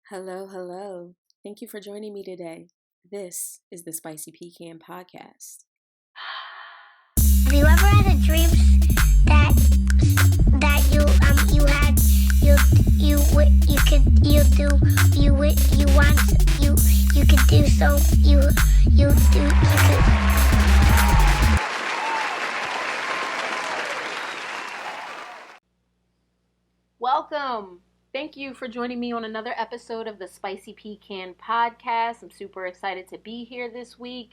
Hello, hello. Thank you for joining me today. This is the Spicy Pecan Podcast. Have you ever had a dream that you could do so you could. Welcome. Thank you for joining me on another episode of the Spicy Pecan Podcast. I'm super excited to be here this week.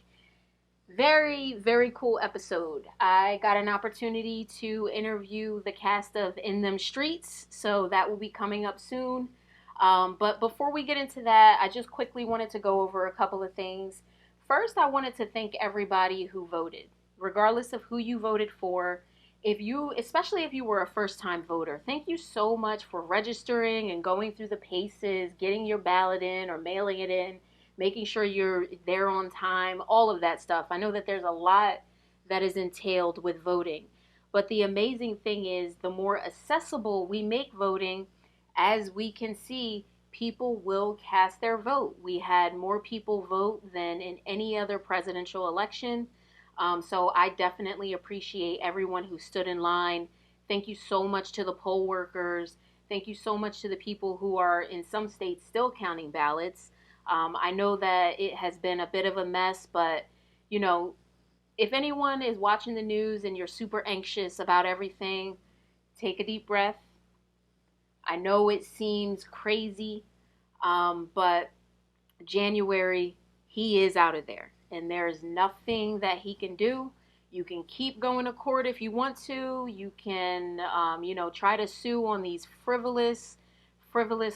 Very, very cool episode. I got an opportunity to interview the cast of N DEM Streetz, so that will be coming up soon. But before we get into that, I just quickly wanted to go over a couple of things. First, I wanted to thank everybody who voted, regardless of who you voted for. Especially if you were a first-time voter, thank you so much for registering and going through the paces, getting your ballot in or mailing it in, making sure you're there on time, all of that stuff. I know that there's a lot that is entailed with voting, but the amazing thing is the more accessible we make voting, as we can see, people will cast their vote. We had more people vote than in any other presidential election. So I definitely appreciate everyone who stood in line. Thank you so much to the poll workers. Thank you so much to the people who are in some states still counting ballots. I know that it has been a bit of a mess, but if anyone is watching the news and you're super anxious about everything, take a deep breath. I know it seems crazy, but January, he is out of there. And there's nothing that he can do. You can keep going to court if you want to. You can, try to sue on these frivolous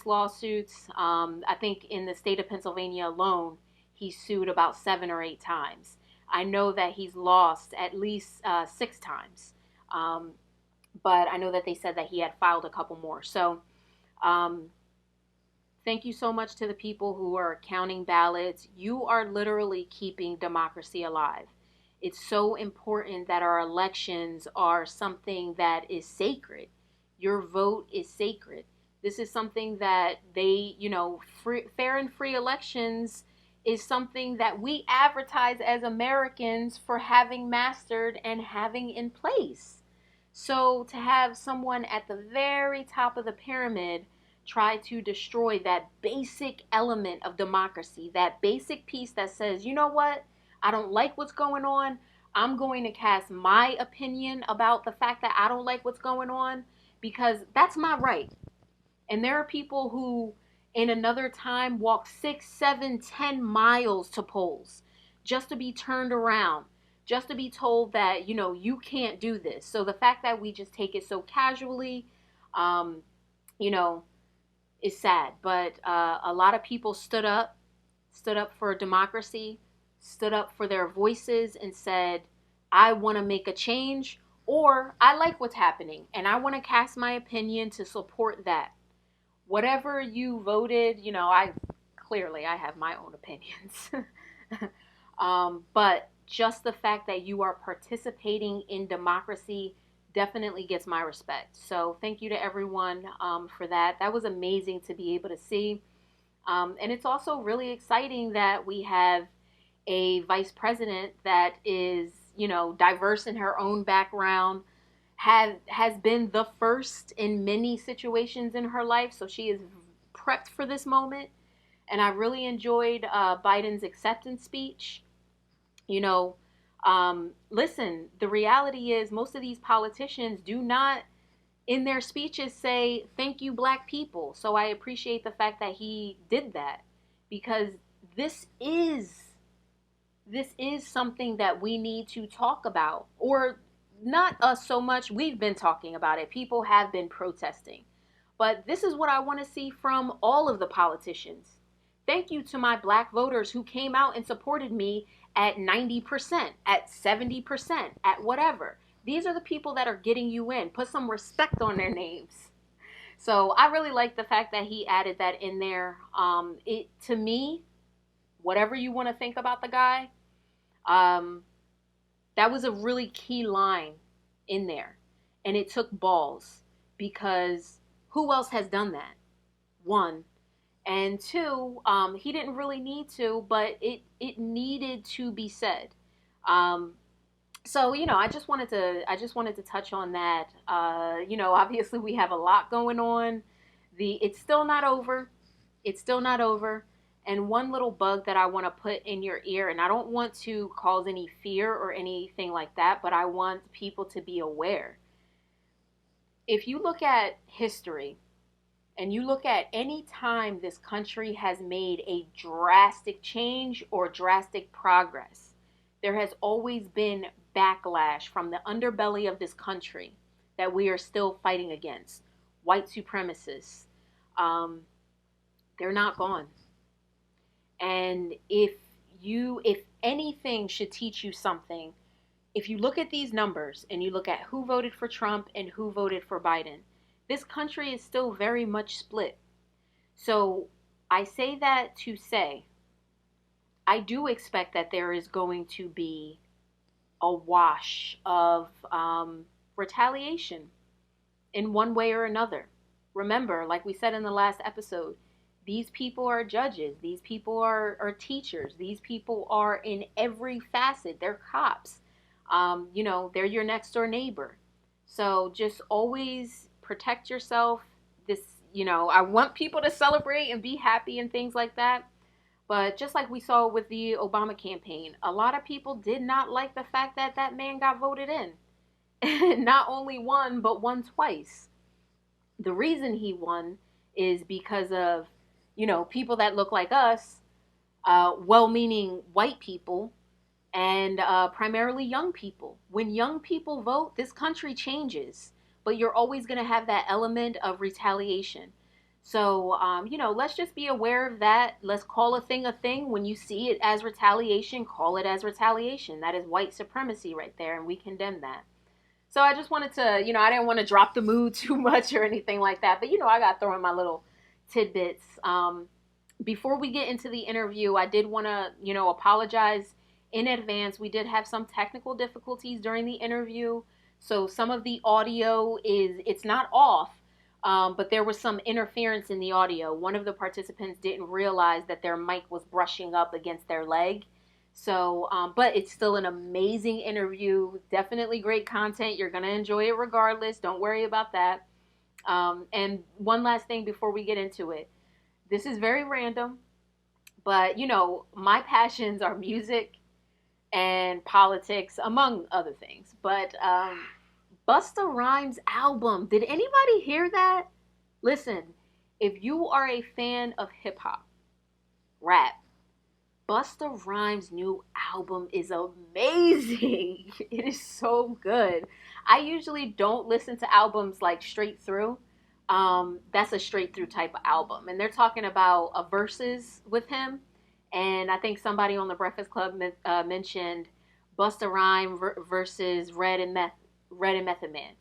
lawsuits. I think in the state of Pennsylvania alone, he sued about 7 or 8 times. I know that he's lost at least 6 times. But I know that they said that he had filed a couple more. So, thank you so much to the people who are counting ballots. You are literally keeping democracy alive. It's so important that our elections are something that is sacred. Your vote is sacred. This is something that fair and free elections is something that we advertise as Americans for having mastered and having in place. So to have someone at the very top of the pyramid try to destroy that basic element of democracy, that basic piece that says, you know what, I don't like what's going on. I'm going to cast my opinion about the fact that I don't like what's going on because that's my right. And there are people who in another time walk 6, 7, 10 miles to polls just to be turned around, just to be told that, you can't do this. So the fact that we just take it so casually, is sad, but a lot of people stood up for democracy, stood up for their voices and said, I want to make a change, or I like what's happening and I want to cast my opinion to support that. Whatever you voted, I have my own opinions. But just the fact that you are participating in democracy definitely gets my respect. So thank you to everyone for that. That was amazing to be able to see. And it's also really exciting that we have a vice president that is, diverse in her own background, has been the first in many situations in her life. So she is prepped for this moment. And I really enjoyed Biden's acceptance speech. Listen, the reality is most of these politicians do not in their speeches say, thank you, Black people. So I appreciate the fact that he did that because this is something that we need to talk about, or not us so much. We've been talking about it. People have been protesting, but this is what I want to see from all of the politicians. Thank you to my Black voters who came out and supported me at 90%, at 70%, at whatever. These are the people that are getting you in. Put some respect on their names. So I really like the fact that he added that in there. To me, whatever you want to think about the guy, that was a really key line in there. And it took balls because who else has done that? One. And two, he didn't really need to, but it needed to be said. So I just wanted to touch on that. Obviously we have a lot going on. It's still not over. It's still not over. And one little bug that I want to put in your ear, and I don't want to cause any fear or anything like that, but I want people to be aware. If you look at history and you look at any time this country has made a drastic change or drastic progress, there has always been backlash from the underbelly of this country that we are still fighting against. White supremacists. They're not gone. And if anything should teach you something, if you look at these numbers and you look at who voted for Trump and who voted for Biden, this country is still very much split. So I say that to say, I do expect that there is going to be a wash of retaliation in one way or another. Remember, like we said in the last episode, these people are judges. These people are teachers. These people are in every facet. They're cops. They're your next door neighbor. So just always protect yourself. I want people to celebrate and be happy and things like that. But just like we saw with the Obama campaign, a lot of people did not like the fact that that man got voted in. Not only one, but won twice. The reason he won is because of, people that look like us, well-meaning white people, and primarily young people. When young people vote, this country changes. But you're always going to have that element of retaliation. So, let's just be aware of that. Let's call a thing a thing. When you see it as retaliation, call it as retaliation. That is white supremacy right there, and we condemn that. So I just wanted to, I didn't want to drop the mood too much or anything like that. But, I got to throw in my little tidbits. Before we get into the interview, I did want to, apologize in advance. We did have some technical difficulties during the interview. So some of the audio it's not off. But there was some interference in the audio. One of the participants didn't realize that their mic was brushing up against their leg. So, but it's still an amazing interview. Definitely great content. You're going to enjoy it regardless. Don't worry about that. And one last thing before we get into it. This is very random, but my passions are music and politics, among other things. But, Busta Rhymes album. Did anybody hear that? Listen, if you are a fan of hip hop, rap, Busta Rhymes' new album is amazing. It is so good. I usually don't listen to albums like straight through. That's a straight through type of album. And they're talking about a verses with him. And I think somebody on the Breakfast Club mentioned Busta Rhymes versus Red and Method Man.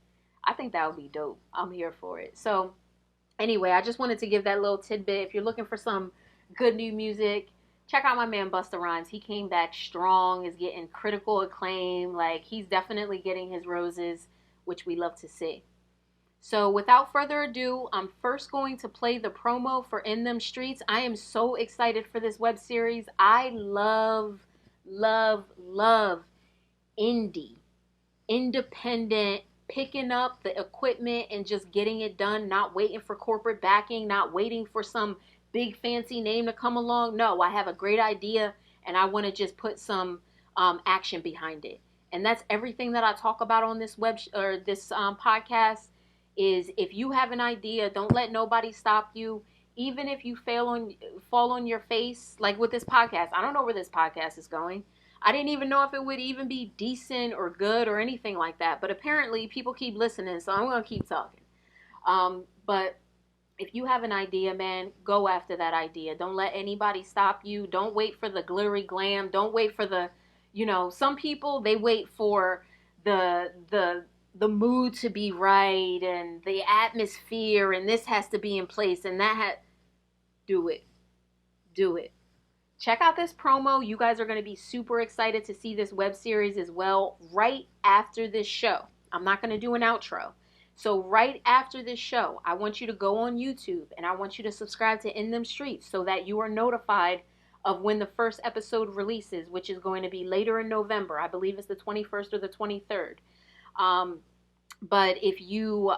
I think that would be dope. I'm here for it. So anyway, I just wanted to give that little tidbit. If you're looking for some good new music, check out my man Busta Rhymes. He came back strong, is getting critical acclaim. Like, he's definitely getting his roses, which we love to see. So without further ado, I'm first going to play the promo for N DEM Streetz. I am so excited for this web series. I love independent, picking up the equipment and just getting it done, not waiting for corporate backing, not waiting for some big fancy name to come along. No, I have a great idea and I want to just put some action behind it. And that's everything that I talk about on this podcast. Is if you have an idea, don't let nobody stop you. Even if you fall on your face, like with this podcast. I don't know where this podcast is going. I didn't even know if it would even be decent or good or anything like that. But apparently people keep listening, so I'm going to keep talking. But if you have an idea, man, go after that idea. Don't let anybody stop you. Don't wait for the glittery glam. Don't wait for the, some people, they wait for the mood to be right and the atmosphere and this has to be in place and do it. Check out this promo. You guys are going to be super excited to see this web series as well right after this show. I'm not going to do an outro. So right after this show, I want you to go on YouTube and I want you to subscribe to In Them Streetz so that you are notified of when the first episode releases, which is going to be later in November. I believe it's the 21st or the 23rd. But if you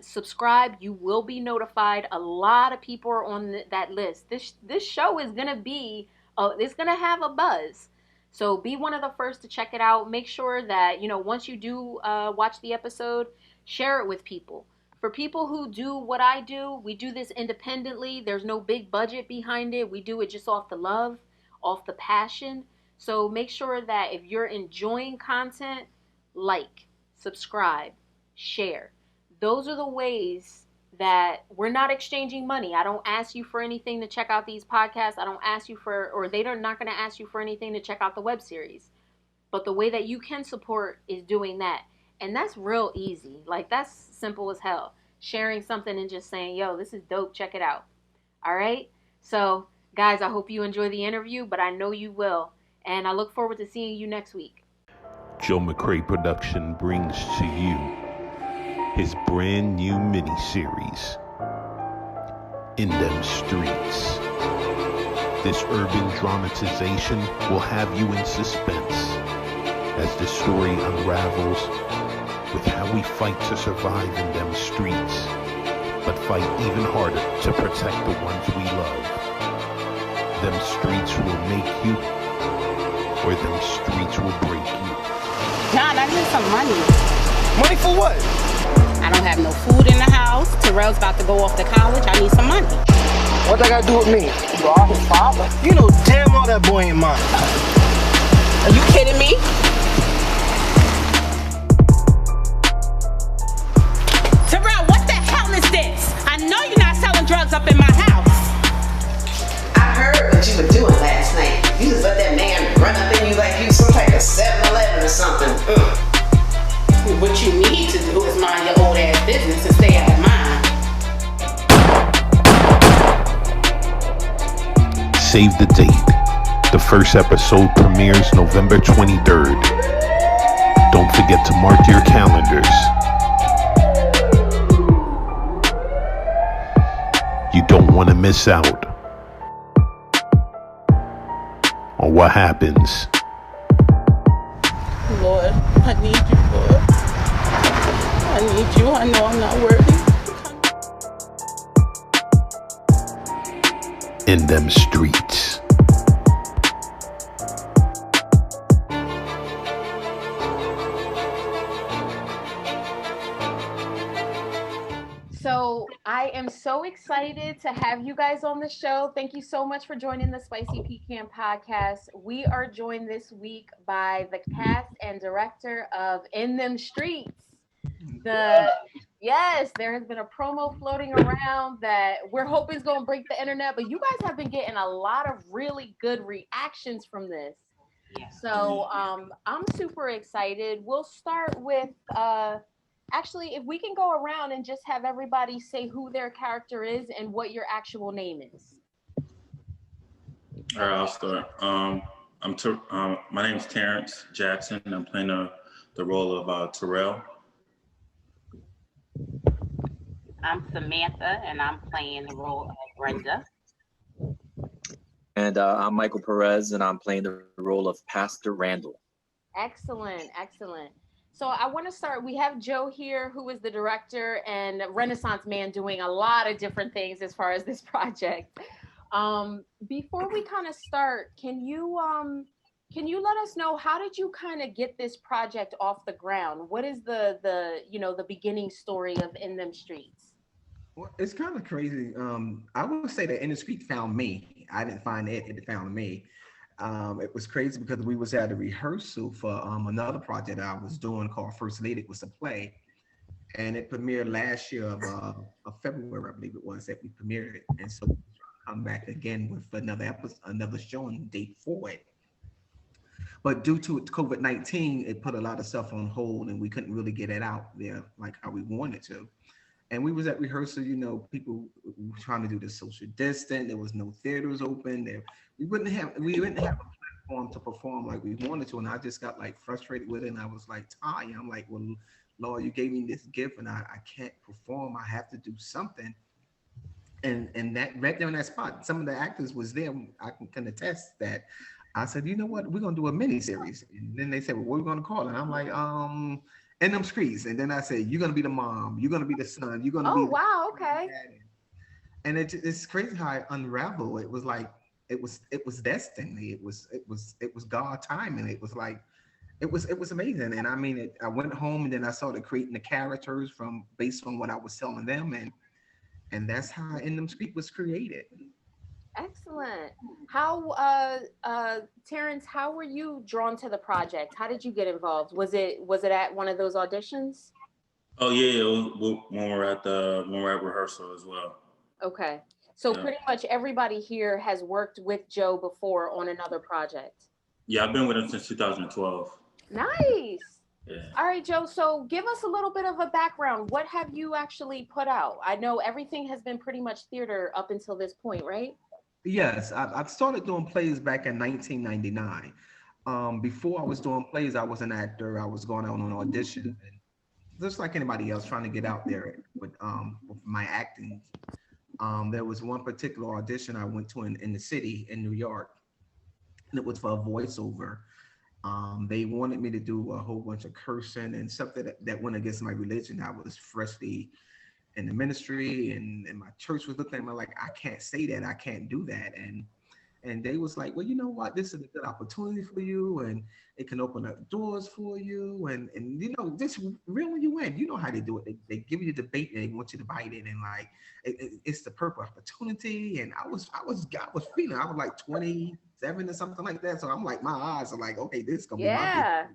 subscribe, you will be notified. A lot of people are on that list. This show is gonna be, it's gonna have a buzz. So be one of the first to check it out. Make sure that once you do watch the episode, share it with people. For people who do what I do, we do this independently. There's no big budget behind it. We do it just off the love, off the passion. So make sure that if you're enjoying content, like, subscribe, share. Those are the ways that we're not exchanging money. I don't ask you for anything to check out these podcasts. I don't ask you for, or they're not going to ask you for anything to check out the web series. But the way that you can support is doing that. And that's real easy. Like, that's simple as hell. Sharing something and just saying, yo, this is dope, check it out. All right? So, guys, I hope you enjoy the interview, but I know you will. And I look forward to seeing you next week. Joe McCrea Production brings to you his brand new mini-series, In DEM Streetz. This urban dramatization will have you in suspense as the story unravels with how we fight to survive in them streets, but fight even harder to protect the ones we love. Them streets will make you, or them streets will break you. John, I need some money. Money for what? I don't have no food in the house. Terrell's about to go off to college. I need some money. What that got to do with me? You are his father. You know damn well that boy ain't mine. Are you kidding me? Terrell, what the hell is this? I know you're not selling drugs up in my house. I heard what you were doing last night. You just let that man run up in you like you some type of 7-Eleven or something. What you need to do is mind your old ass business and stay out of mine. Save the date. The first episode premieres November 23rd. Don't forget to mark your calendars. You don't want to miss out on what happens. Lord, I need you, Lord. I need you. I know I'm not worthy. In them streets. So I am so excited to have you guys on the show. Thank you so much for joining the Spicy Pecan Podcast. We are joined this week by the cast and director of In Them Streetz. Yes, there has been a promo floating around that we're hoping is going to break the internet, but you guys have been getting a lot of really good reactions from this. So I'm super excited. We'll start with actually, if we can go around and just have everybody say who their character is and what your actual name is. All right, I'll start. My name is Terrence Jackson. I'm playing the role of Terrell. I'm Samantha, and I'm playing the role of Brenda. And I'm Michael Perez, and I'm playing the role of Pastor Randall. Excellent, excellent. So I want to start, we have Joe here, who is the director and Renaissance man doing a lot of different things as far as this project. Before we kind of start, can you let us know, how did you kind of get this project off the ground? What is the beginning story of In Them Streetz? Well, it's kind of crazy. I would say that In the Street found me. I didn't find it, it found me. It was crazy because we was at a rehearsal for another project I was doing called First Lady. It was a play, and it premiered last year of February, I believe it was, that we premiered it. And so we come back again with another episode, another showing date for it. But due to COVID-19, it put a lot of stuff on hold, and we couldn't really get it out there like how we wanted to. And we was at rehearsal, people were trying to do the social distance. There was no theaters open. We didn't have a platform to perform like we wanted to. And I just got like frustrated with it. And I was like tired. I'm like, well, Lord, you gave me this gift and I can't perform. I have to do something. And that right there on that spot, some of the actors was there. I can attest that. I said, you know what, we're gonna do a mini series. And then they said, well, what are we gonna call it? And I'm like, N DEM Streetz. And then I said, you're gonna be the mom, you're gonna be the son, you're gonna be. Oh wow, okay. And it's crazy how it unraveled. It was like it was destiny. It was God timing. It was like it was amazing. And I mean, I went home and then I started creating the characters based on what I was telling them, and that's how N DEM Streetz was created. Excellent. How Terrence, how were you drawn to the project? How did you get involved? Was it at one of those auditions? Oh yeah, it was when we're at rehearsal as well. Okay. So yeah. Pretty much everybody here has worked with Joe before on another project. Yeah, I've been with him since 2012. Nice. Yeah. All right, Joe. So give us a little bit of a background. What have you actually put out? I know everything has been pretty much theater up until this point, right? Yes, I started doing plays back in 1999. Before I was doing plays, I was an actor. I was going out on auditions, and just like anybody else trying to get out there with my acting. There was one particular audition I went to in the city in New York, and it was for a voiceover. They wanted me to do a whole bunch of cursing and something that went against my religion. I was freshly in the ministry, and my church was looking at me like, I can't say that, I can't do that. And they was like, well, you know what, this is a good opportunity for you, and it can open up doors for you, and you know, just reel you in. You know how they do it. They give you the bait and they want you to bite it, and like it's the perfect opportunity. And I was feeling, I was like 27 or something like that. So I'm like, my eyes are like, okay, this is gonna be my big.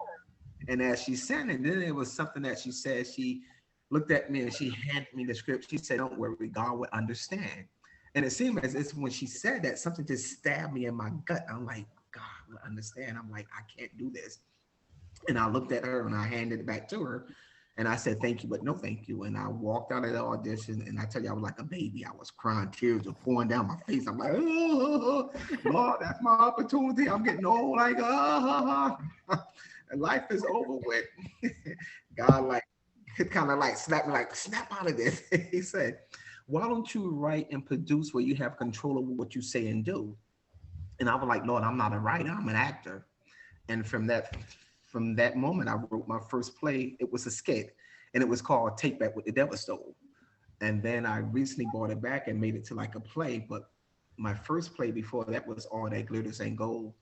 And as she said it, then it was something that she said. She looked at me and she handed me the script. She said, don't worry, God will understand. And it seemed as if when she said that, something just stabbed me in my gut. I'm like, God will understand. I'm like, I can't do this. And I looked at her and I handed it back to her. And I said, thank you, but no thank you. And I walked out of the audition, and I tell you, I was like a baby. I was crying, tears were pouring down my face. I'm like, oh, Lord, that's my opportunity. I'm getting old, like, and life is over with. God, like, kind of like slapped me, like, snap out of this. He said, why don't you write and produce where you have control over what you say and do? And I was like, Lord, I'm not a writer, I'm an actor. And from that moment, I wrote my first play. It was a skit, and it was called Take Back What the Devil Stole. And then I recently brought it back and made it to like a play. But my first play before that was All That Glitters Ain't Gold,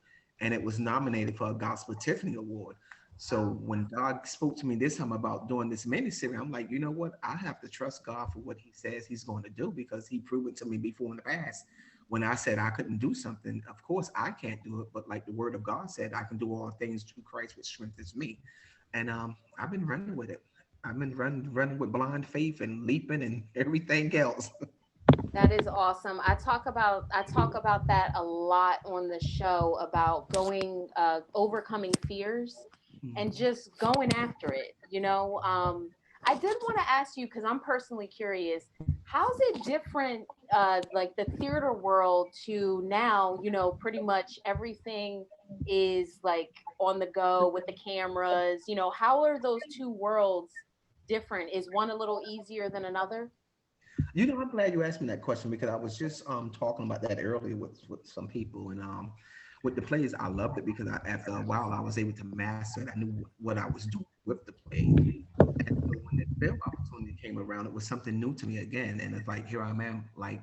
and it was nominated for a Gospel Tiffany Award. So when God spoke to me this time about doing this miniseries, I'm like, you know what? I have to trust God for what he says he's going to do, because he proved it to me before in the past. When I said I couldn't do something, of course I can't do it, but like the word of God said, I can do all things through Christ, which strengthens me. And I've been running with it. I've been running with blind faith and leaping and everything else. That is awesome. I talk about that a lot on the show, about overcoming fears and just going after it. You know, I did want to ask you, because I'm personally curious, how's it different, like the theater world to now, you know, pretty much everything is like on the go with the cameras, you know, how are those two worlds different? Is one a little easier than another? You know, I'm glad you asked me that question, because I was just talking about that earlier with some people, and with the plays, I loved it because after a while I was able to master it. I knew what I was doing with the play. And so when the film opportunity came around, it was something new to me again. And it's like, here I am, like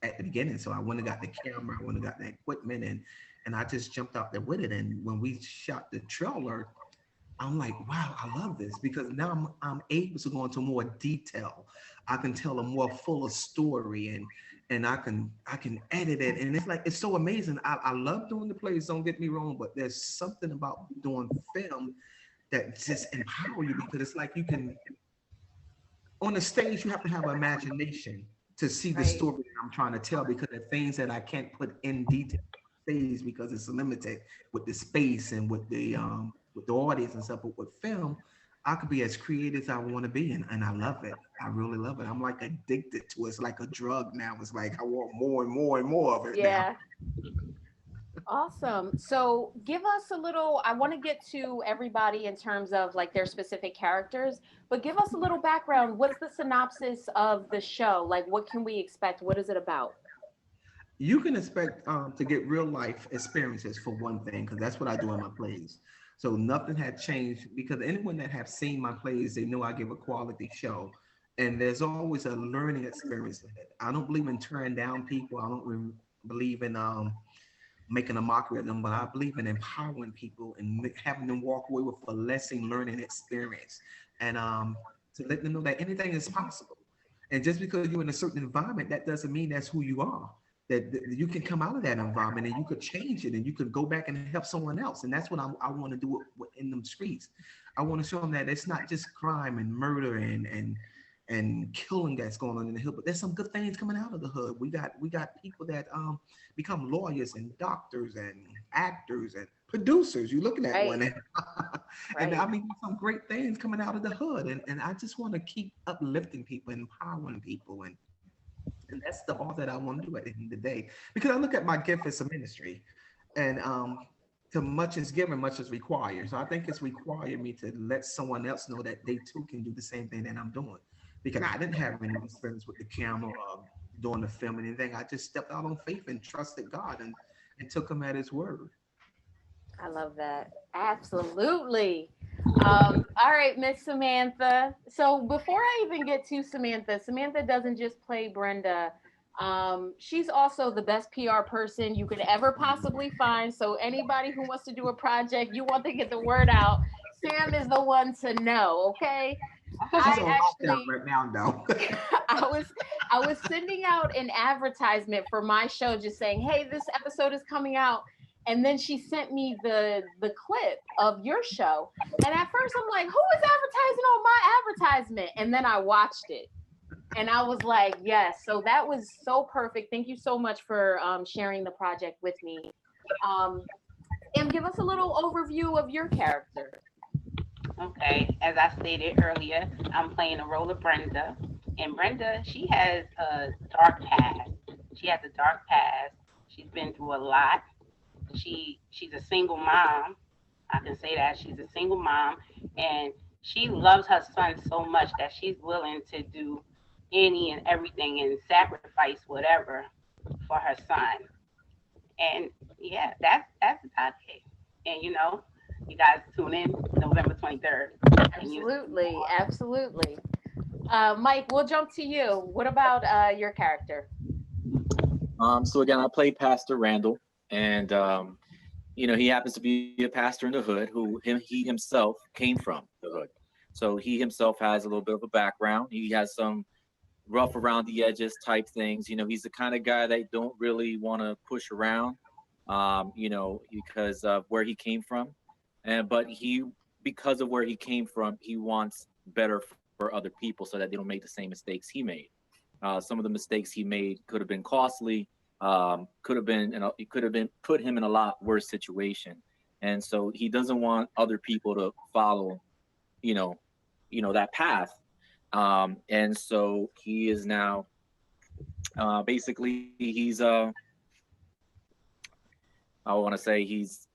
at the beginning. So I went and got the camera, I went and got the equipment, and I just jumped out there with it. And when we shot the trailer, I'm like, wow, I love this, because now I'm able to go into more detail. I can tell a more fuller story, and I can edit it. And it's like, it's so amazing. I love doing the plays, don't get me wrong, but there's something about doing film that just empower you, because it's like you can, on the stage, you have to have an imagination to see the story that I'm trying to tell, because there are things that I can't put in detail on stage because it's limited with the space and with the audience and stuff. But with film, I could be as creative as I want to be, and I love it. I really love it. I'm like addicted to it. It's like a drug now. It's like I want more and more and more of it. Yeah. Now. Awesome. So give us a little, I want to get to everybody in terms of like their specific characters, but give us a little background. What's the synopsis of the show? Like, what can we expect? What is it about? You can expect to get real life experiences for one thing, because that's what I do in my plays. So nothing had changed, because anyone that have seen my plays, they know I give a quality show, and there's always a learning experience in it. I don't believe in tearing down people. I don't believe in making a mockery of them, but I believe in empowering people and having them walk away with a lesson learning experience, and to let them know that anything is possible. And just because you're in a certain environment, that doesn't mean that's who you are. That you can come out of that environment and you could change it and you could go back and help someone else. And that's what I want to do in them streets. I want to show them that it's not just crime and murder and killing that's going on in the hood, but there's some good things coming out of the hood. We got people that become lawyers and doctors and actors and producers. You're looking at one, and I mean some great things coming out of the hood. And I just want to keep uplifting people, empowering people, and that's all that I want to do at the end of the day. Because I look at my gift as a ministry, and to much is given, much is required. So I think it's required me to let someone else know that they too can do the same thing that I'm doing. Because I didn't have any experience with the camera or doing the film and anything. I just stepped out on faith and trusted God and took him at his word. I love that. Absolutely. All right, Miss Samantha. So before I even get to Samantha, Samantha doesn't just play Brenda. She's also the best PR person you could ever possibly find. So anybody who wants to do a project, you want to get the word out, Sam is the one to know, okay? I actually, right now, no. I was sending out an advertisement for my show, just saying, hey, this episode is coming out. And then she sent me the clip of your show. And at first I'm like, who is advertising on my advertisement? And then I watched it. And I was like, yes. So that was so perfect. Thank you so much for sharing the project with me. And give us a little overview of your character. Okay, as I stated earlier, I'm playing the role of Brenda. And Brenda, she has a dark past. She has a dark past. She's been through a lot. She's a single mom. I can say that she's a single mom, and she loves her son so much that she's willing to do any and everything and sacrifice whatever for her son. And yeah, that's about it. And you know, you guys tune in November 23rd. Absolutely. Mike, we'll jump to you. What about your character? So again, I play Pastor Randall. And, you know, he happens to be a pastor in the hood he himself came from the hood. So he himself has a little bit of a background. He has some rough around the edges type things. You know, he's the kind of guy that don't really want to push around, you know, because of where he came from. But because of where he came from, he wants better for other people so that they don't make the same mistakes he made. Some of the mistakes he made could have been costly. It could have been put him in a lot worse situation, and so he doesn't want other people to follow, you know, that path, and so he is now, basically he's I want to say he's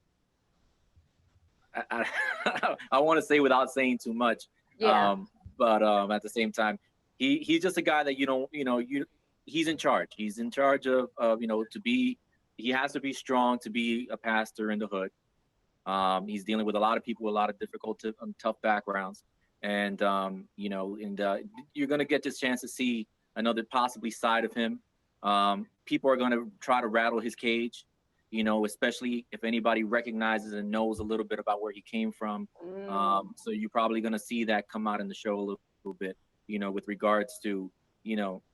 I want to say without saying too much, but at the same time he's just a guy that he's in charge. He's in charge of he has to be strong to be a pastor in the hood. He's dealing with a lot of people with a lot of difficult, tough backgrounds. And, you're going to get this chance to see another possibly side of him. People are going to try to rattle his cage, especially if anybody recognizes and knows a little bit about where he came from. So you're probably going to see that come out in the show a little bit, with regards to,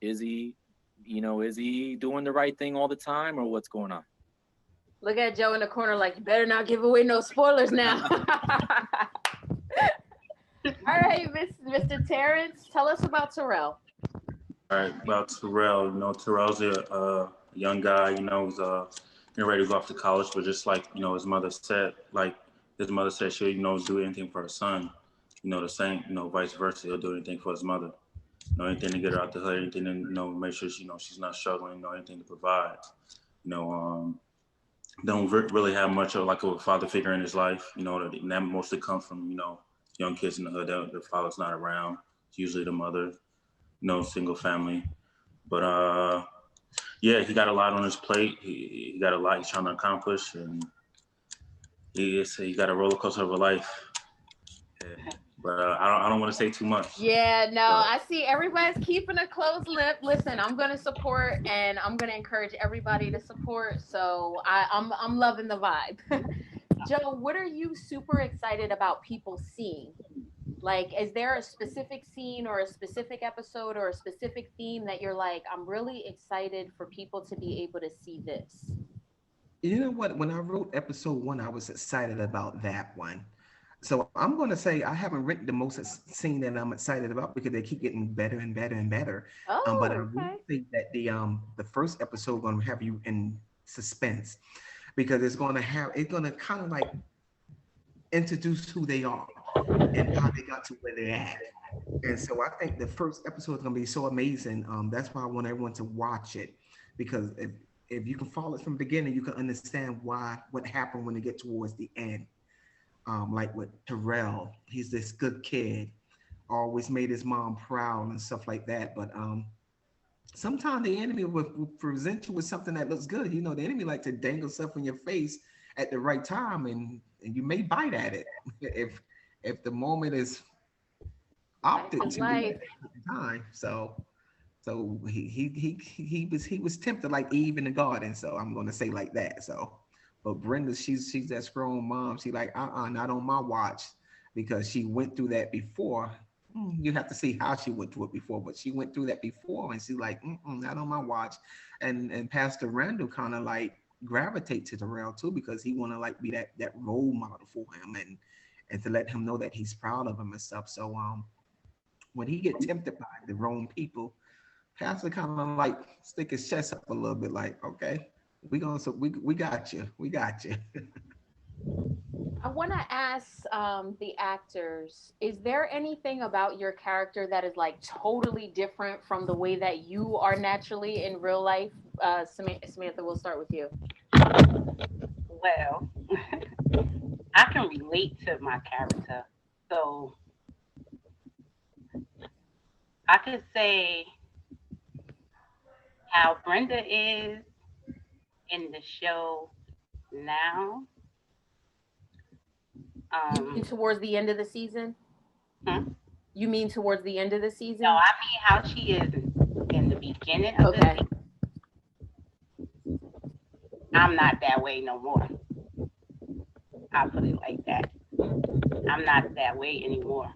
is he doing the right thing all the time or what's going on? Look at Joe in the corner like, you better not give away no spoilers now. All right, Mr. Terrence, tell us about Terrell. All right, about Terrell. Terrell's a young guy, who's getting ready to go off to college, but just like, his mother said she'll, do anything for her son. The same, vice versa, he'll do anything for his mother. Anything to get her out the hood, anything to, make sure she's not struggling, anything to provide. really have much of like a father figure in his life. You know, that mostly comes from, you know, young kids in the hood. Their father's not around. It's usually the mother, single family. But yeah, he got a lot on his plate. He got a lot he's trying to accomplish, and he got a roller coaster of a life. Yeah. But I don't want to say too much. Yeah, no, I see everybody's keeping a closed lip. Listen, I'm going to support, and I'm going to encourage everybody to support. So I'm loving the vibe. Joe, what are you super excited about people seeing? Like, is there a specific scene or a specific episode or a specific theme that you're like, I'm really excited for people to be able to see this? You know what? When I wrote episode 1, I was excited about that one. So I'm going to say I haven't written the most scene that I'm excited about because they keep getting better and better and better. Oh, but I really think that the first episode going to have you in suspense because it's going to kind of like introduce who they are and how they got to where they're at. And so I think the first episode is going to be so amazing. That's why I want everyone to watch it because if you can follow it from the beginning, you can understand what happened when they get towards the end. Like with Terrell, he's this good kid, always made his mom proud and stuff like that. But sometimes the enemy will present you with something that looks good. You know, the enemy like to dangle stuff in your face at the right time, and you may bite at it if the moment is opted to at the time. So he was tempted like Eve in the garden. So I'm going to say like that. So. But Brenda, she's that strong mom. She like, not on my watch, because she went through that before. You have to see how she went through it before, but she went through that before, and she's like, not on my watch. And Pastor Randall kind of like gravitate to Terrell too, because he want to like be that role model for him and to let him know that he's proud of him and stuff. So when he get tempted by the wrong people, Pastor kind of like stick his chest up a little bit, like, okay. We got you. We got you. I want to ask the actors, is there anything about your character that is like totally different from the way that you are naturally in real life? Samantha, we'll start with you. Well, I can relate to my character. So I could say how Brenda is in the show now. You mean towards the end of the season? You mean towards the end of the season? No, I mean how she is in the beginning of the season. I'm not that way no more. I'll put it like that. I'm not that way anymore.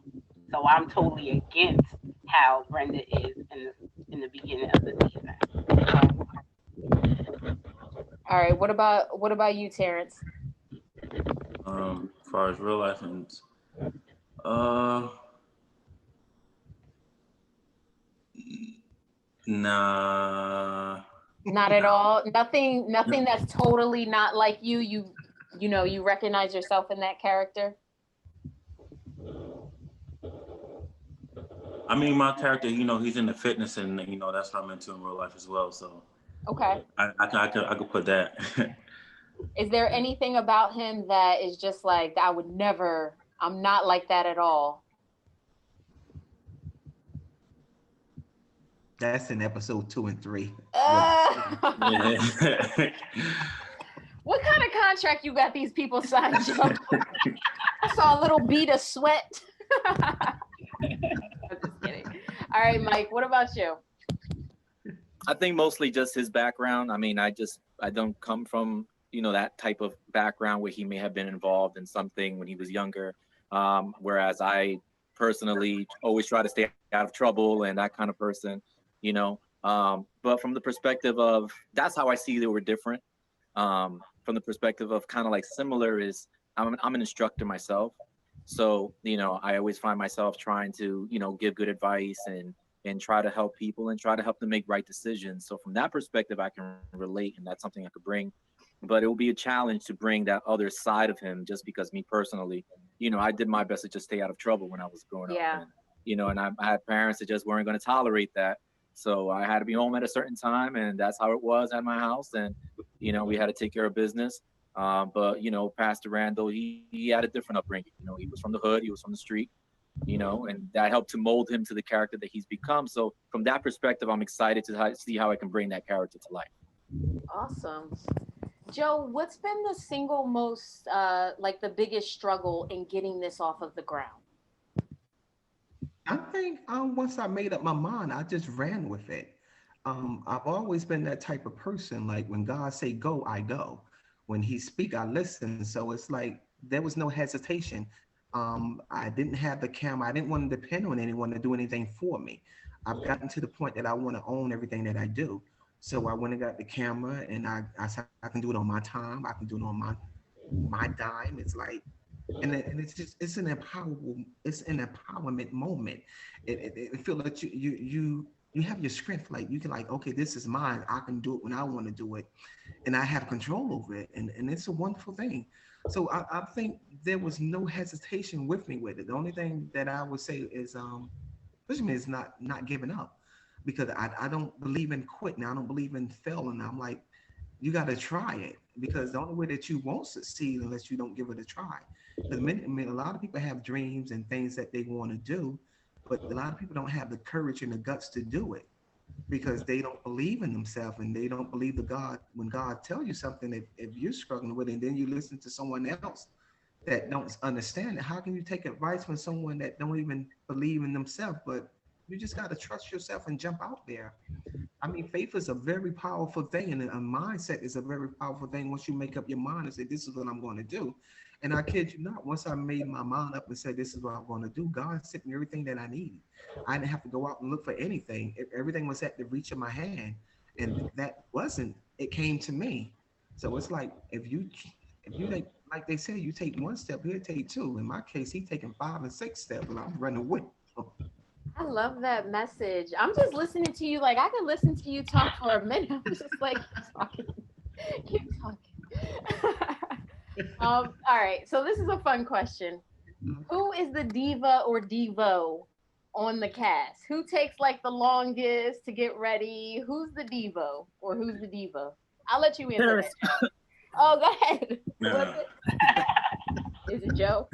So I'm totally against how Brenda is in the beginning of the season. All right. What about you, Terrence? As far as real life and nah. Not at all. Nothing that's totally not like you. You know, you recognize yourself in that character. I mean, my character, he's into fitness, and that's what I'm into in real life as well. So okay, I could put that. Is there anything about him that is just like, I'm not like that at all? That's in episode 2 and 3. What kind of contract you got these people signed, Joe? I saw a little bead of sweat. I'm just kidding. All right, Mike, what about you? I think mostly just his background. I mean, I don't come from, that type of background where he may have been involved in something when he was younger. Whereas I personally always try to stay out of trouble and that kind of person, but from the perspective of, that's how I see they were different. From the perspective of kind of like similar is I'm an instructor myself. So, I always find myself trying to, give good advice and try to help people and try to help them make right decisions. So from that perspective, I can relate, and that's something I could bring. But it will be a challenge to bring that other side of him, just because me personally, I did my best to just stay out of trouble when I was growing up. And, and I had parents that just weren't going to tolerate that. So I had to be home at a certain time, and that's how it was at my house. And, we had to take care of business. But Pastor Randall, he had a different upbringing. He was from the hood, he was from the street, and that helped to mold him to the character that he's become. So from that perspective, I'm excited to see how I can bring that character to life. Awesome. Joe, what's been the single most, like the biggest struggle in getting this off of the ground? I think once I made up my mind, I just ran with it. I've always been that type of person. Like when God say go, I go. When he speak, I listen. So it's like there was no hesitation. I didn't have the camera. I didn't want to depend on anyone to do anything for me. I've gotten to the point that I want to own everything that I do. So I went and got the camera, and I said I can do it on my time. I can do it on my dime. It's like, and it's an empowerment moment. It feel like you have your strength. Like you can like, okay, this is mine. I can do it when I want to do it, and I have control over it, and it's a wonderful thing. So I think there was no hesitation with me with it. The only thing that I would say is is not giving up, because I don't believe in quitting. I don't believe in failing. I'm like, you got to try it, because the only way that you won't succeed unless you don't give it a try. Because a lot of people have dreams and things that they want to do, but a lot of people don't have the courage and the guts to do it because they don't believe in themselves, and they don't believe the God. When God tells you something, if you're struggling with it, and then you listen to someone else that don't understand it, how can you take advice from someone that don't even believe in themselves? But you just got to trust yourself and jump out there. I mean, faith is a very powerful thing, and a mindset is a very powerful thing. Once you make up your mind and say, this is what I'm going to do. And I kid you not, once I made my mind up and said, this is what I'm going to do, God sent me everything that I needed. I didn't have to go out and look for anything. Everything was at the reach of my hand. And that wasn't, it came to me. So it's like, if you like they say, you take one step, he'll take two. In my case, he's taking 5 and 6 steps, and I'm running with him. I love that message. I'm just listening to you. Like I could listen to you talk for a minute. I'm just like, keep talking. All right. So this is a fun question. Who is the diva or divo on the cast? Who takes like the longest to get ready? Who's the divo or who's the diva? I'll let you answer that, Joe. Oh, go ahead. No. Is it Joe?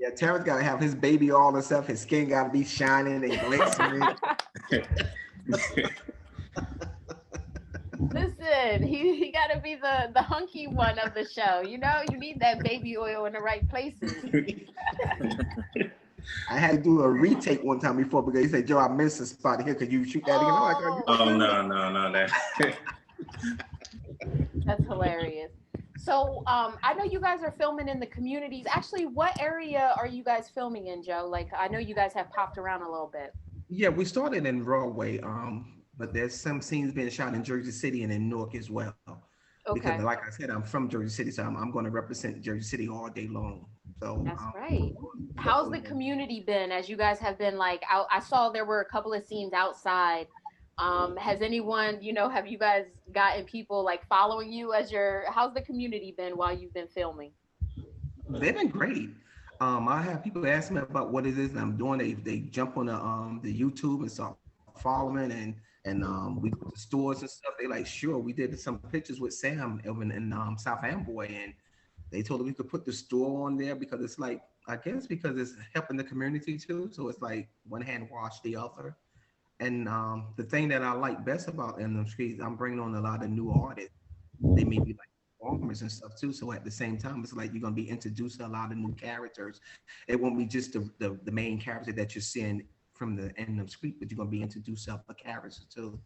Yeah, Terrence got to have his baby all and stuff. His skin got to be shining and glistening. Listen, he got to be the hunky one of the show. You need that baby oil in the right places. I had to do a retake one time before because he said, Joe, I missed a spot here. Could you shoot that again? Oh, no. That's hilarious. So I know you guys are filming in the communities. Actually, what area are you guys filming in, Joe? Like, I know you guys have popped around a little bit. Yeah, we started in Broadway, but there's some scenes being shot in Jersey City and in Newark as well. Okay. Because like I said, I'm from Jersey City, so I'm going to represent Jersey City all day long. So that's right. How's the community been as you guys have been like out? I saw there were a couple of scenes outside. Has anyone, have you guys gotten people like following you how's the community been while you've been filming? They've been great. I have people ask me about what it is that I'm doing. They jump on the YouTube and start following and we go to stores and stuff. They like, sure, we did some pictures with Sam in South Amboy, and they told us we could put the store on there because it's like, I guess because it's helping the community too. So it's like one hand wash the other. And the thing that I like best about N DEM Streetz, I'm bringing on a lot of new artists. They may be like performers and stuff too. So at the same time, it's like you're gonna be introduced to a lot of new characters. It won't be just the main character that you're seeing from the N DEM Streetz, but you're gonna be introduced to other characters too.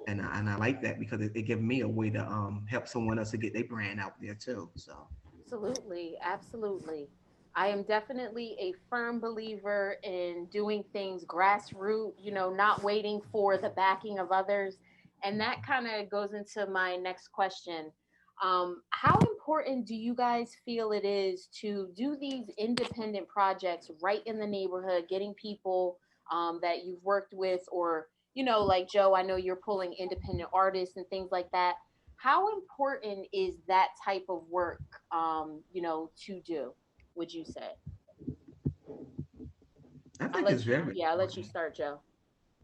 And I like that because it gives me a way to help someone else to get their brand out there too. So absolutely. I am definitely a firm believer in doing things grassroots, not waiting for the backing of others. And that kind of goes into my next question. How important do you guys feel it is to do these independent projects right in the neighborhood, getting people that you've worked with, or, like Joe, I know you're pulling independent artists and things like that. How important is that type of work, to do, would you say? I think it's very important. I'll let you start, Joe.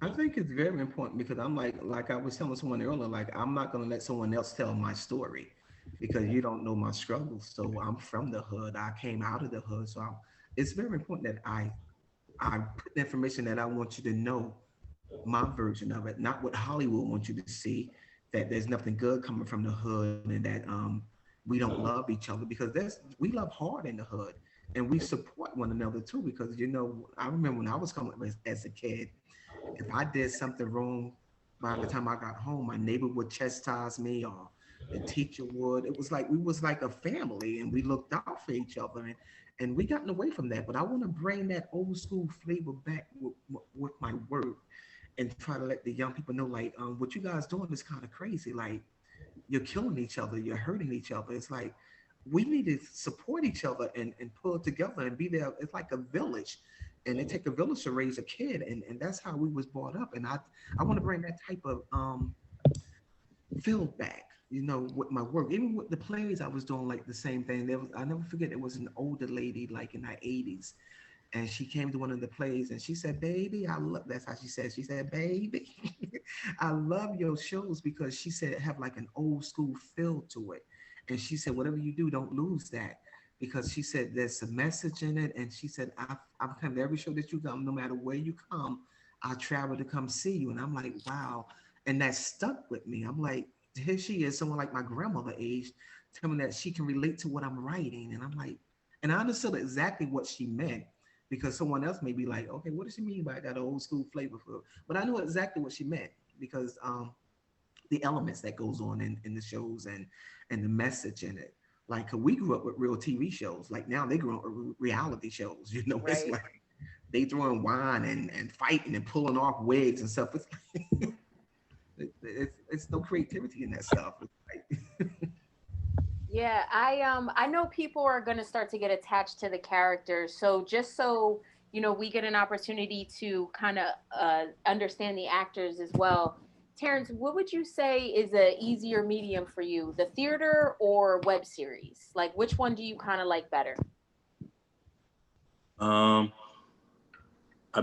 I think it's very important because I'm like I was telling someone earlier, like I'm not going to let someone else tell my story. because you don't know my struggles. So I'm from the hood. I came out of the hood. It's very important that I put the information that I want you to know, my version of it, not what Hollywood wants you to see, that there's nothing good coming from the hood and that we don't love each other, because we love hard in the hood and we support one another too. Because I remember when I was coming up as a kid, if I did something wrong, by the time I got home, my neighbor would chastise me or the teacher would. It was like we was like a family and we looked out for each other, and we gotten away from that. But I want to bring that old school flavor back with my work and try to let the young people know, like, what you guys doing is kind of crazy. Like, you're killing each other, you're hurting each other. It's like we need to support each other and pull together and be there. It's like a village, and it take a village to raise a kid, and that's how we was brought up. And I want to bring that type of feel back, with my work. Even with the plays, I was doing like the same thing. I never forget, there was an older lady like in her 80s, and she came to one of the plays and she said, "Baby, I love," that's how she said. She said, "Baby, I love your shows," because she said it have like an old school feel to it. And she said, "Whatever you do, don't lose that." Because she said there's a message in it. And she said, I'm coming to every show that you come, no matter where you come, I travel to come see you. And I'm like, wow. And that stuck with me. I'm like, here she is, someone like my grandmother age, telling me that she can relate to what I'm writing. And I'm like, and I understood exactly what she meant, because someone else may be like, okay, what does she mean by that old school flavor? But I knew exactly what she meant, because the elements that goes on in the shows and the message in it. Like, we grew up with real TV shows. Like, now they grew up with reality shows. Right. It's like they throwing wine and fighting and pulling off wigs and stuff. It's like, it's no creativity in that stuff. Yeah, I know people are going to start to get attached to the characters. So just so we get an opportunity to kind of understand the actors as well. Terrence, what would you say is an easier medium for you, the theater or web series? Like, which one do you kind of like better? I've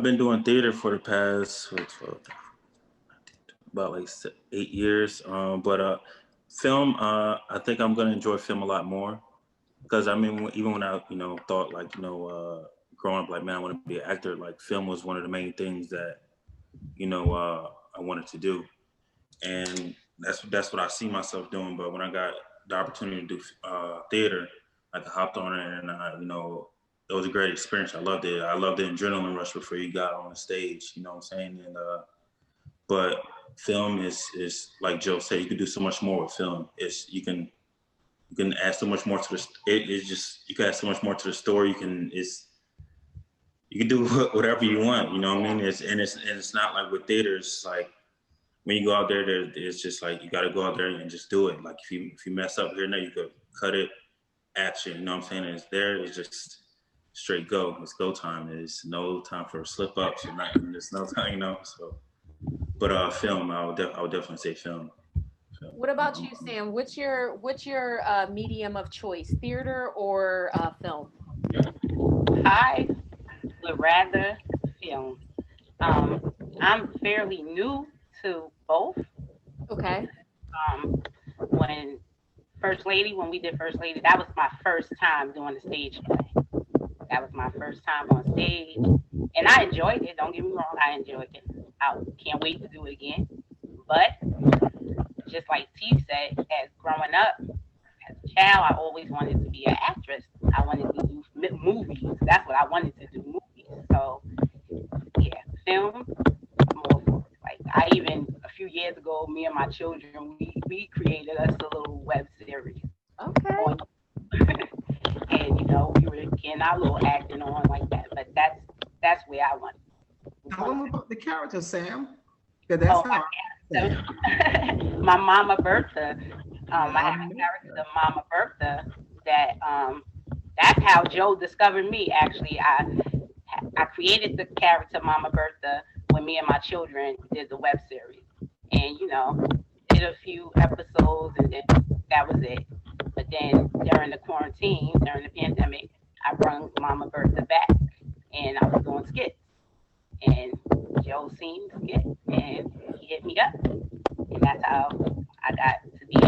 been doing theater for the past about like 8 years. But film, I think I'm gonna enjoy film a lot more, because I mean, even when I thought like growing up, like, man, I want to be an actor. Like, film was one of the main things that I wanted to do. And that's what I see myself doing. But when I got the opportunity to do theater, like, I hopped on it, and it was a great experience. I loved it. I loved the adrenaline rush before you got on the stage. You know what I'm saying? And but film is like Joe said, you can do so much more with film. You can add so much more to you can add so much more to the story. You can do whatever you want. You know what I mean? It's not like with theater. It's like, when you go out there, it's just like, you got to go out there and just do it. Like, if you mess up here and there, you could cut it, action. You know what I'm saying? It's just straight go. It's go time. There's no time for slip ups or nothing. There's no time, So, but film, I would definitely say film. What about you, Sam? What's your medium of choice, theater or film? I would rather film. I'm fairly new to both. Okay. When we did First Lady, that was my first time doing the stage play. That was my first time on stage, and I enjoyed it. Don't get me wrong, I enjoyed it. I can't wait to do it again. But just like T said, as growing up, as a child, I always wanted to be an actress. I wanted to do movies. That's what I wanted to do, movies. So yeah, film. I even, a few years ago, me and my children, we created us a little web series. Okay. And we were getting our little acting on like that. But that's where I want. Tell them about the character, Sam. My Mama Bertha. I have a character, Mama Bertha, that that's how Joe discovered me. Actually, I created the character Mama Bertha when me and my children did the web series, and did a few episodes, and then that was it. But then during the quarantine, during the pandemic, I brought Mama Bertha back, and I was doing skits, and Joe seen the skit, and he hit me up, and that's how I got to be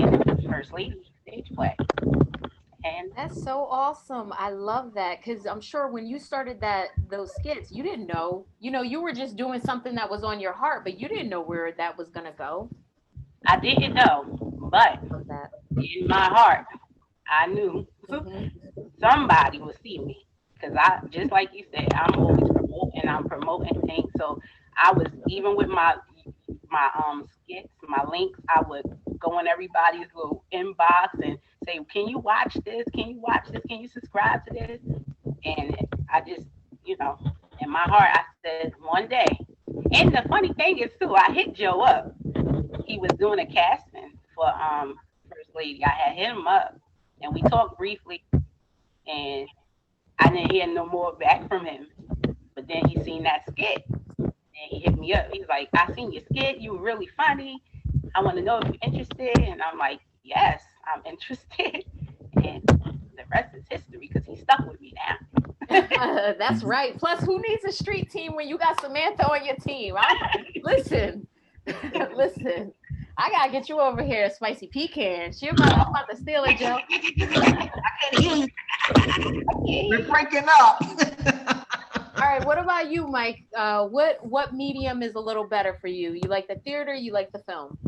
First Lady there. stage play. And That's so awesome. I love that because I'm sure when you started those skits, you didn't know. You were just doing something that was on your heart, but you didn't know where that was gonna go. I didn't know, but Love that. in my heart, I knew somebody would see me. Because I, just like you said, I'm always promoting. I'm promoting things. So I was, even with my skits, my links, I would go in everybody's little inbox and say, "Can you watch this? Can you watch this? Can you subscribe to this?" And I just, in my heart, I said one day. And the funny thing is too, I hit Joe up. He was doing a casting for First Lady. I had hit him up, and we talked briefly, and I didn't hear no more back from him. But then he seen that skit, and he hit me up. He's like, "I seen your skit. You were really funny. I want to know if you're interested." And I'm like, "Yes, I'm interested." And the rest is history because he's stuck with me now. That's right. Plus, who needs a street team when you got Samantha on your team? Listen. I gotta get you over here, Spicy Pecan. I'm about to steal it, Joe. I can't hear you. We're breaking up. All right. What about you, Mike? What medium is a little better for you? You like the theater? You like the film?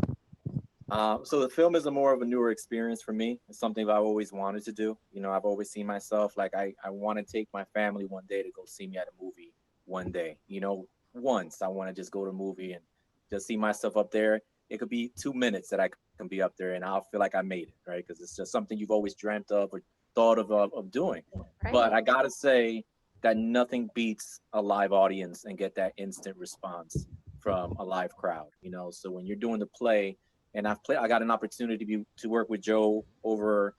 So the film is more of a newer experience for me. It's something I've always wanted to do. I've always seen myself like I want to take my family one day to go see me at a movie one day. Once I want to just go to a movie and just see myself up there. It could be 2 minutes that I can be up there and I'll feel like I made it, right? Because it's just something you've always dreamt of or thought of doing. Right. But I gotta say that nothing beats a live audience and get that instant response from a live crowd. So when you're doing the play, and I got an opportunity to work with Joe over,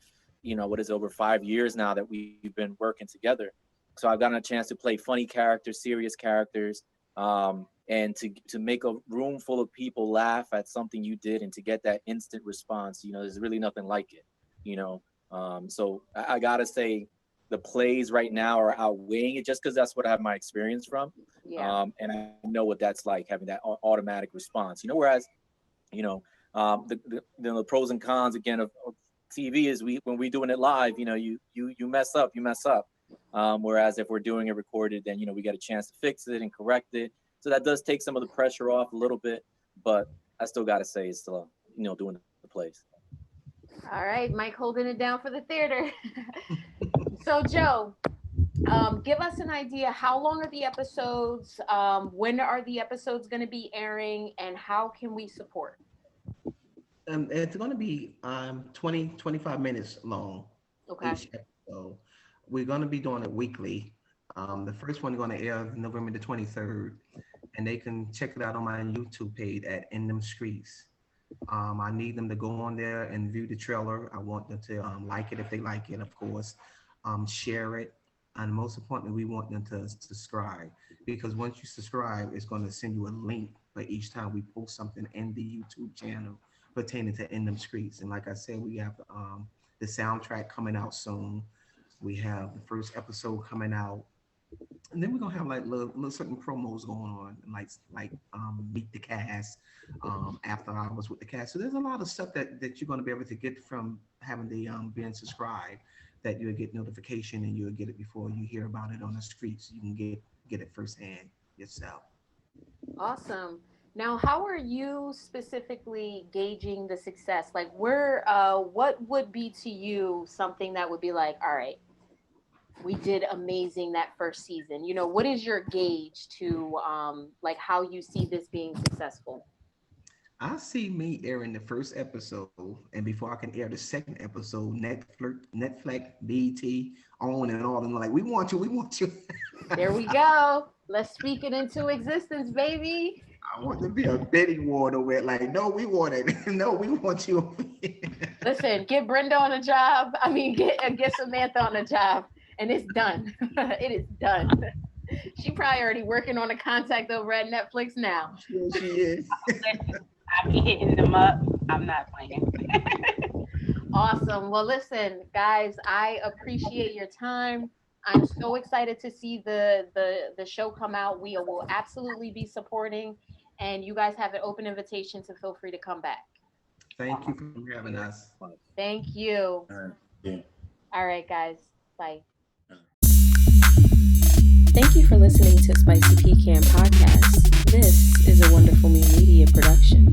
over 5 years now that we've been working together. So I've gotten a chance to play funny characters, serious characters, and to make a room full of people laugh at something you did and to get that instant response, there's really nothing like it, So I gotta say the plays right now are outweighing it just because that's what I have my experience from. Yeah. And I know what that's like, having that automatic response, whereas, the pros and cons again of TV is when we're doing it live, you mess up. Whereas if we're doing it recorded, then, we get a chance to fix it and correct it. So that does take some of the pressure off a little bit, but I still got to say it's still, doing the plays. All right, Mike holding it down for the theater. So Joe, give us an idea. How long are the episodes? When are the episodes going to be airing, and how can we support? It's going to be 25 minutes long. Okay. Each episode. We're going to be doing it weekly. The first one is going to air November the 23rd, and they can check it out on my YouTube page at N DEM Streetz. I need them to go on there and view the trailer. I want them to like it if they like it, of course. Share it, and most importantly, we want them to subscribe, because once you subscribe, it's going to send you a link for each time we post something in the YouTube channel pertaining to N DEM Streetz. And like I said, we have the soundtrack coming out soon. We have the first episode coming out, and then we're gonna have like little certain promos going on, like meet the cast, after hours with the cast. So there's a lot of stuff that you're gonna be able to get from having the being subscribed, that you'll get notification and you'll get it before you hear about it on the street, so you can get it firsthand yourself. Awesome. Now, how are you specifically gauging the success? Like, what would be to you something that would be like, all right, we did amazing that first season? What is your gauge to like how you see this being successful? I see me airing the first episode, and before I can air the second episode, Netflix, BT, on and on, and like, we want you. There we go. Let's speak it into existence, baby. I want to be a bidding war over it. Like, no, we want it. No, we want you. Listen, get Brenda on a job. I mean, get Samantha on a job, and it's done. It is done. She probably already working on a contact over at Netflix now. Sure she is. I be hitting them up. I'm not playing. Awesome. Well, listen, guys, I appreciate your time. I'm so excited to see the show come out. We will absolutely be supporting, and you guys have an open invitation to feel free to come back. Thank you for having us. Thank you. Yeah. All right, guys. Bye. Thank you for listening to Spicy Pecan Podcast. This is a Wonderful Me Media production.